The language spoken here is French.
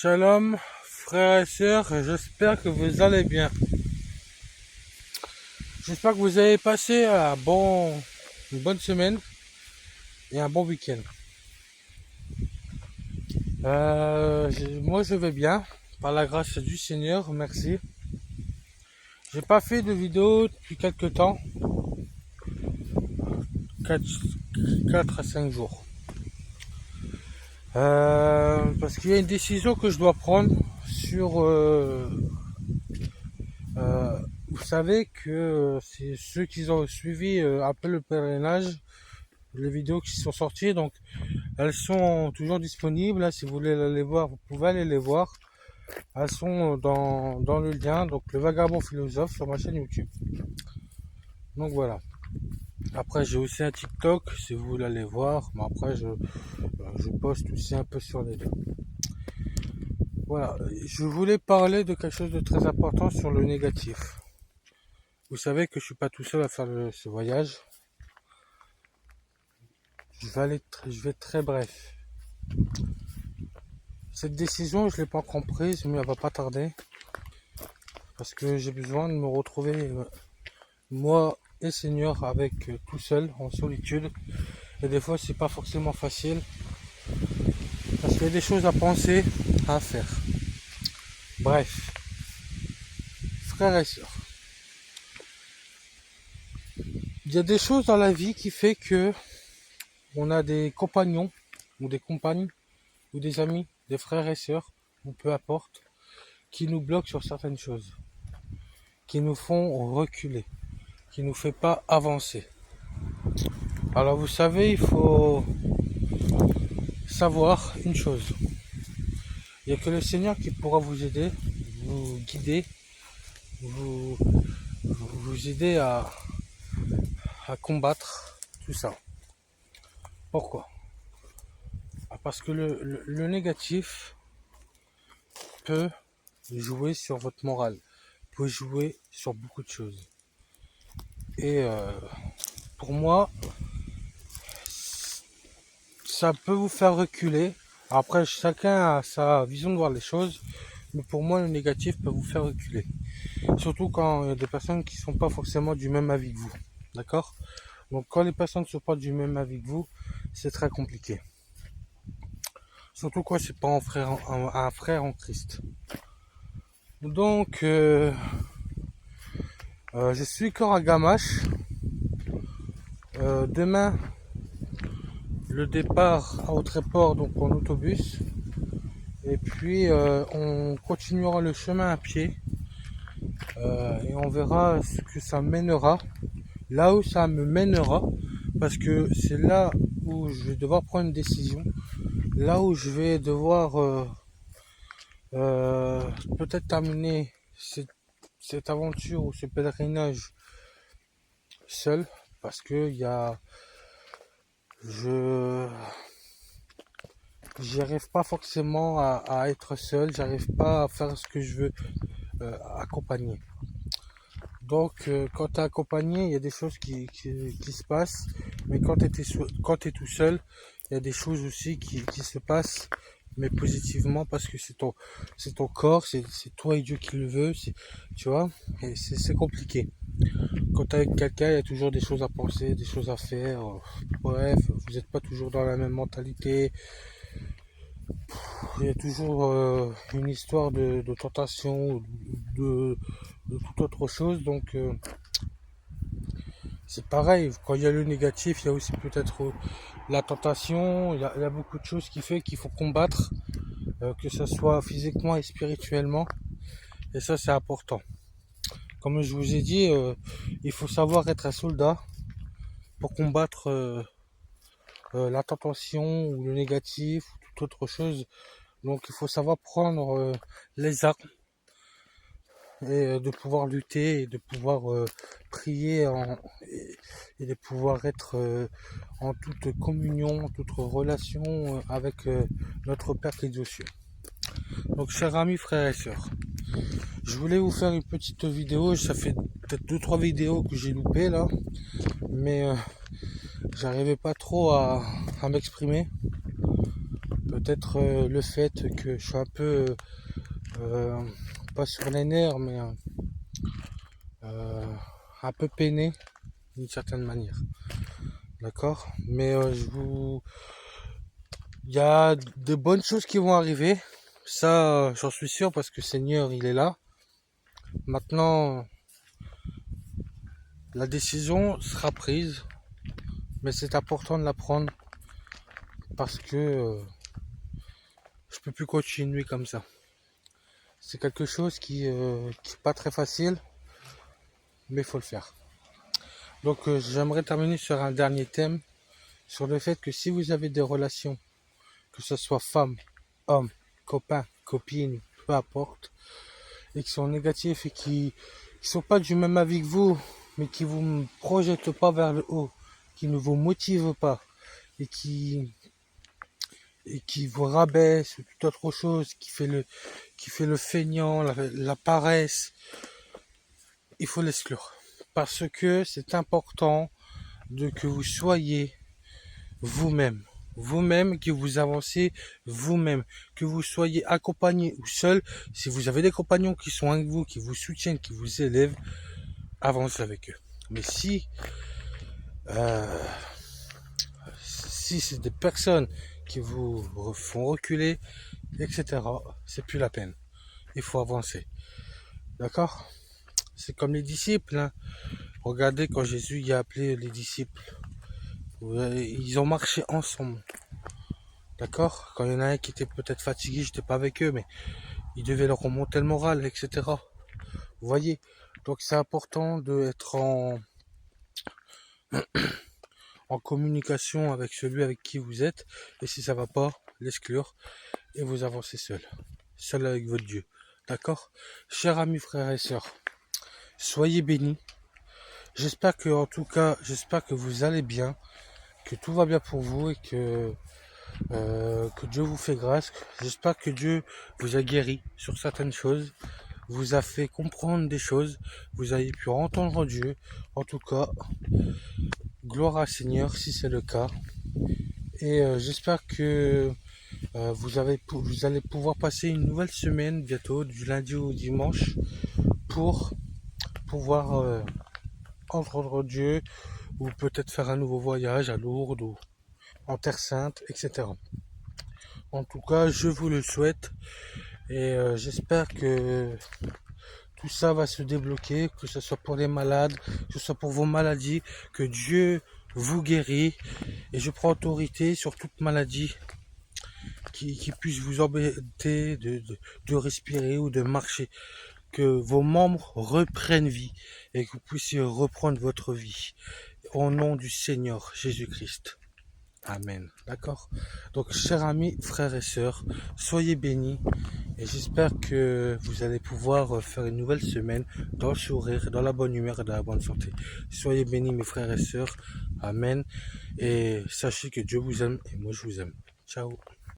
Shalom, frères et sœurs, j'espère que vous allez bien. J'espère que vous avez passé une bonne semaine et un bon week-end. Moi je vais bien, par la grâce du Seigneur, merci. J'ai pas fait de vidéo depuis quelques temps, 4 à 5 jours. Parce qu'il y a une décision que je dois prendre sur... vous savez que c'est ceux qui ont suivi un peu le pèlerinage, les vidéos qui sont sorties, donc elles sont toujours disponibles. Là, si vous voulez les voir, vous pouvez aller les voir. Elles sont dans le lien, donc le vagabond philosophe sur ma chaîne YouTube. Donc voilà. Après, j'ai aussi un TikTok, si vous voulez aller voir. Mais après, je poste aussi un peu sur les deux. Voilà. Je voulais parler de quelque chose de très important sur le négatif. Vous savez que je suis pas tout seul à faire ce voyage. Je vais être très bref. Cette décision, je l'ai pas encore prise, mais elle va pas tarder. Parce que j'ai besoin de me retrouver, moi et Seigneur, avec tout seul, en solitude. Et des fois, c'est pas forcément facile. Parce qu'il y a des choses à penser, à faire. Bref. Frères et sœurs. Il y a des choses dans la vie qui fait que on a des compagnons, ou des compagnes, ou des amis, des frères et sœurs, ou peu importe, qui nous bloquent sur certaines choses, qui nous font reculer, qui nous fait pas avancer. Alors vous savez, il faut savoir une chose. Il n'y a que le Seigneur qui pourra vous aider, vous guider, vous aider à combattre tout ça. Pourquoi? Parce que le négatif peut jouer sur votre morale, peut jouer sur beaucoup de choses. Et pour moi, ça peut vous faire reculer. Après, chacun a sa vision de voir les choses, mais pour moi, le négatif peut vous faire reculer. Surtout quand il y a des personnes qui ne sont pas forcément du même avis que vous. D'accord? Donc quand les personnes ne sont pas du même avis que vous, c'est très compliqué. Surtout quand c'est pas un frère en Christ. Donc, je suis encore à Gamache. Demain, le départ à Autréport, donc en autobus. Et puis, on continuera le chemin à pied. Et on verra ce que ça mènera. Là où ça me mènera. Parce que c'est là où je vais devoir prendre une décision. Là où je vais devoir peut-être terminer cette aventure ou ce pèlerinage seul, parce que j'y arrive pas forcément à être seul, j'arrive pas à faire ce que je veux accompagner. Donc quand tu es accompagné, il y a des choses qui se passent, mais quand tu es tout seul, il y a des choses aussi qui se passent, mais positivement, parce que c'est ton corps, c'est toi et Dieu qui le veut, tu vois, et c'est compliqué. Quand tu es avec quelqu'un, il y a toujours des choses à penser, des choses à faire. Bref, vous n'êtes pas toujours dans la même mentalité. Il y a toujours une histoire de tentation, de toute autre chose. Donc, c'est pareil. Quand il y a le négatif, il y a aussi peut-être la tentation. Il y a beaucoup de choses qui fait qu'il faut combattre, que ce soit physiquement et spirituellement. Et ça, c'est important. Comme je vous ai dit, il faut savoir être un soldat pour combattre la tentation ou le négatif ou toute autre chose. Donc il faut savoir prendre les armes et de pouvoir lutter et de pouvoir prier et de pouvoir être en toute communion, en toute relation avec notre Père qui est aux cieux. Donc chers amis, frères et sœurs, je voulais vous faire une petite vidéo. Ça fait peut-être 2-3 vidéos que j'ai loupé là, mais j'arrivais pas trop à m'exprimer. peut-être le fait que je suis un peu, pas sur les nerfs, mais un peu peiné d'une certaine manière. D'accord? Mais il y a de bonnes choses qui vont arriver. Ça, j'en suis sûr parce que Seigneur, il est là. Maintenant, la décision sera prise, mais c'est important de la prendre parce que je peux plus continuer comme ça. C'est quelque chose qui est pas très facile, mais il faut le faire. Donc j'aimerais terminer sur un dernier thème, sur le fait que si vous avez des relations, que ce soit femmes, hommes, copains, copines, peu importe, et qui sont négatifs et qui sont pas du même avis que vous, mais qui vous projettent pas vers le haut, qui ne vous motivent pas, et qui vous rabaisse ou toute autre chose, qui fait le feignant, la paresse, il faut l'exclure. Parce que c'est important que vous soyez vous-même. Vous-même, que vous avancez vous-même. Que vous soyez accompagné ou seul. Si vous avez des compagnons qui sont avec vous, qui vous soutiennent, qui vous élèvent, avancez avec eux. Mais si c'est des personnes qui vous font reculer, etc., c'est plus la peine. Il faut avancer. D'accord? C'est comme les disciples. Hein. Regardez quand Jésus y a appelé les disciples. Ils ont marché ensemble. D'accord? Quand il y en a un qui était peut-être fatigué, j'étais pas avec eux, mais il devait leur remonter le moral, etc. Vous voyez? Donc c'est important d'être en communication avec celui avec qui vous êtes. Et si ça va pas, l'exclure. Et vous avancez seul. Seul avec votre Dieu. D'accord? Chers amis, frères et sœurs, soyez bénis. J'espère que vous allez bien, que tout va bien pour vous et que Dieu vous fait grâce. J'espère que Dieu vous a guéri sur certaines choses, vous a fait comprendre des choses, vous avez pu entendre Dieu. En tout cas, gloire à Seigneur si c'est le cas. Et j'espère que vous allez pouvoir passer une nouvelle semaine bientôt, du lundi au dimanche, pour pouvoir entendre Dieu, ou peut-être faire un nouveau voyage à Lourdes ou en Terre Sainte, etc. En tout cas, je vous le souhaite et j'espère que tout ça va se débloquer, que ce soit pour les malades, que ce soit pour vos maladies, que Dieu vous guérit. Et je prends autorité sur toute maladie qui puisse vous embêter de respirer ou de marcher. Que vos membres reprennent vie et que vous puissiez reprendre votre vie. Au nom du Seigneur Jésus-Christ. Amen. D'accord? Donc, chers amis, frères et sœurs, soyez bénis et j'espère que vous allez pouvoir faire une nouvelle semaine dans le sourire, dans la bonne humeur et dans la bonne santé. Soyez bénis, mes frères et sœurs. Amen. Et sachez que Dieu vous aime et moi je vous aime. Ciao.